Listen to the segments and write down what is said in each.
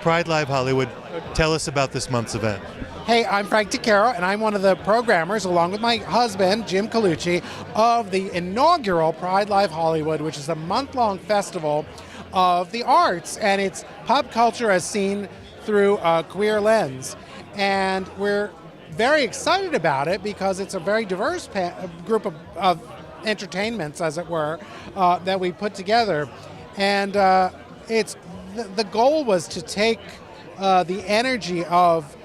Pride Live Hollywood, tell us about this month's event. Hey, I'm Frank DeCaro, and I'm one of the programmers, along with my husband, Jim Colucci, of the inaugural Pride Live Hollywood, which is a month-long festival of the arts, and it's pop culture as seen through a queer lens. And we're very excited about it because it's a very diverse group of entertainments, as it were, that we put together. And it's the goal was to take the energy of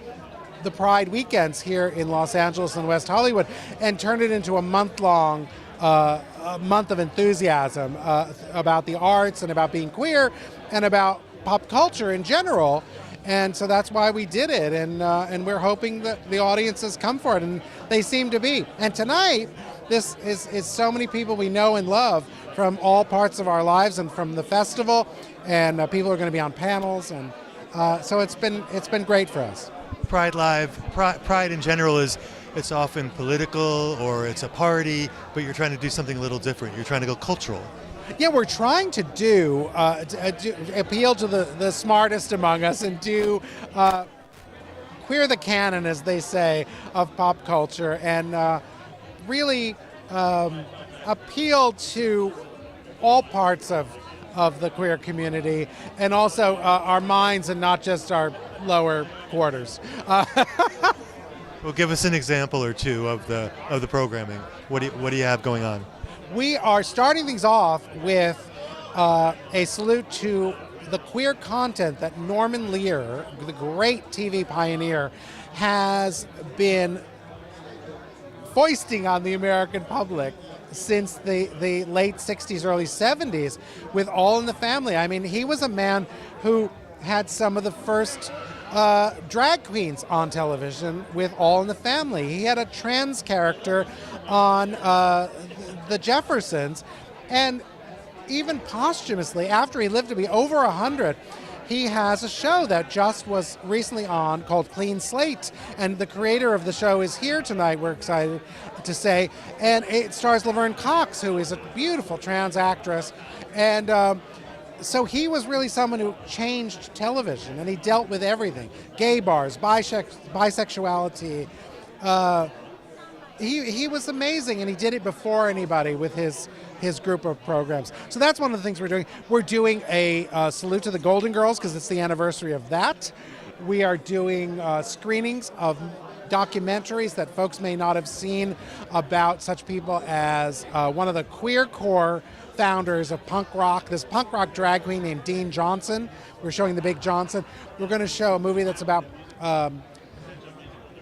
the Pride weekends here in Los Angeles and West Hollywood and turn it into a month-long a month of enthusiasm about the arts and about being queer and about pop culture in general. And so that's why we did it, and we're hoping that the audiences come for it, and they seem to be. And tonight, this is so many people we know and love from all parts of our lives and from the festival, and people are going to be on panels, and so it's been great for us. Pride Live, Pride in general it's often political or it's a party, but you're trying to do something a little different. You're trying to go cultural. Yeah, we're trying to do appeal to the smartest among us and do queer the canon, as they say, of pop culture, and really appeal to all parts of the queer community, and also our minds and not just our lower quarters. Well, give us an example or two of the programming. What do you have going on? We are starting things off with a salute to the queer content that Norman Lear, the great TV pioneer, has been foisting on the American public since the late 60s, early 70s with All in the Family. I mean, he was a man who had some of the first drag queens on television with All in the Family. He had a trans character on The Jeffersons, and even posthumously, after he lived to be over 100, he has a show that just was recently on called Clean Slate, and the creator of the show is here tonight, we're excited to say, and it stars Laverne Cox, who is a beautiful trans actress, and so he was really someone who changed television, and he dealt with everything, gay bars, bisexuality. He was amazing, and he did it before anybody with his group of programs. So that's one of the things we're doing. We're doing a salute to the Golden Girls because it's the anniversary of that. We are doing screenings of documentaries that folks may not have seen about such people as one of the queer core founders of punk rock, this punk rock drag queen named Dean Johnson. We're showing The Big Johnson. We're going to show a movie that's about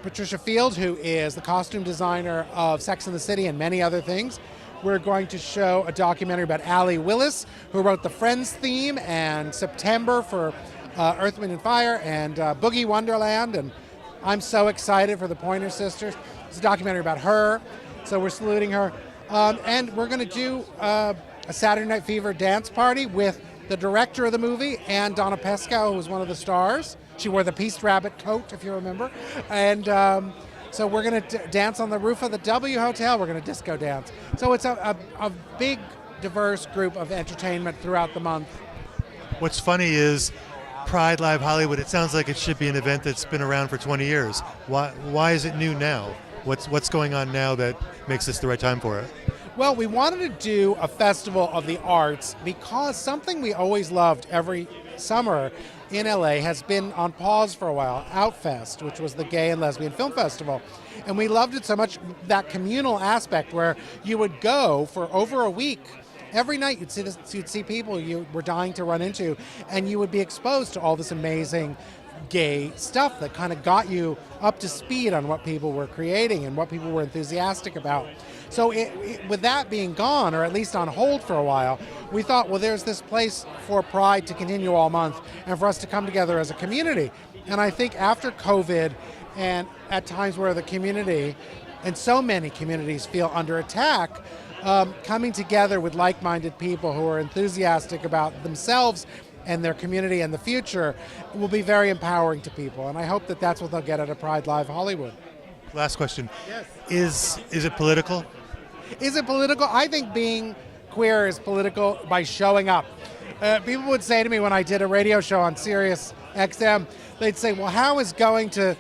Patricia Field, who is the costume designer of Sex and the City and many other things. We're going to show a documentary about Allie Willis, who wrote the Friends theme and September for Earth, Wind & Fire and Boogie Wonderland. And I'm so excited for the Pointer Sisters. It's a documentary about her, so we're saluting her. And we're going to do a Saturday Night Fever dance party with the director of the movie and Donna Pescow, who was one of the stars. She wore the Peace Rabbit coat, if you remember. And so we're going to dance on the roof of the W Hotel. We're going to disco dance. So it's a big, diverse group of entertainment throughout the month. What's funny is Pride Live Hollywood, it sounds like it should be an event that's been around for 20 years. Why is it new now? What's going on now that makes this the right time for it? Well, we wanted to do a festival of the arts because something we always loved every summer in LA has been on pause for a while, Outfest, which was the gay and lesbian film festival. And we loved it so much, that communal aspect where you would go for over a week. Every night you'd see people you were dying to run into, and you would be exposed to all this amazing gay stuff that kind of got you up to speed on what people were creating and what people were enthusiastic about. So with that being gone, or at least on hold for a while, we thought, well, there's this place for Pride to continue all month and for us to come together as a community. And I think after COVID, and at times where the community, and so many communities feel under attack, coming together with like-minded people who are enthusiastic about themselves and their community and the future will be very empowering to people. And I hope that that's what they'll get at a Pride Live Hollywood. Last question. Yes. Is it political? Is it political? I think being queer is political by showing up. People would say to me when I did a radio show on Sirius XM, they'd say, well, how is going to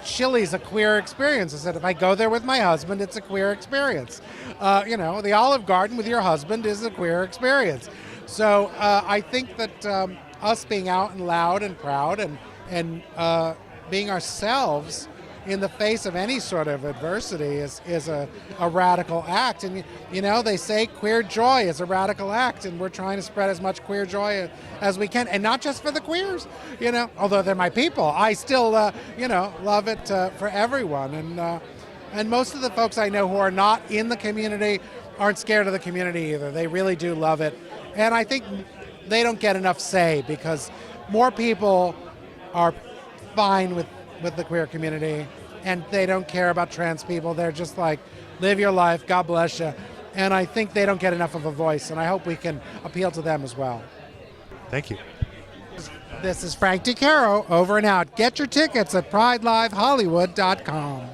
Chili's a queer experience? I said, if I go there with my husband, it's a queer experience. The Olive Garden with your husband is a queer experience. So I think that us being out and loud and proud and being ourselves in the face of any sort of adversity is a radical act. And they say queer joy is a radical act, and we're trying to spread as much queer joy as we can, and not just for the queers. Although they're my people, I still love it for everyone. And most of the folks I know who are not in the community aren't scared of the community either. They really do love it, and I think they don't get enough say because more people are fine with the queer community, and they don't care about trans people. They're just like, live your life, God bless you. And I think they don't get enough of a voice, and I hope we can appeal to them as well. Thank you. This is Frank DeCaro, over and out. Get your tickets at PrideLiveHollywood.com.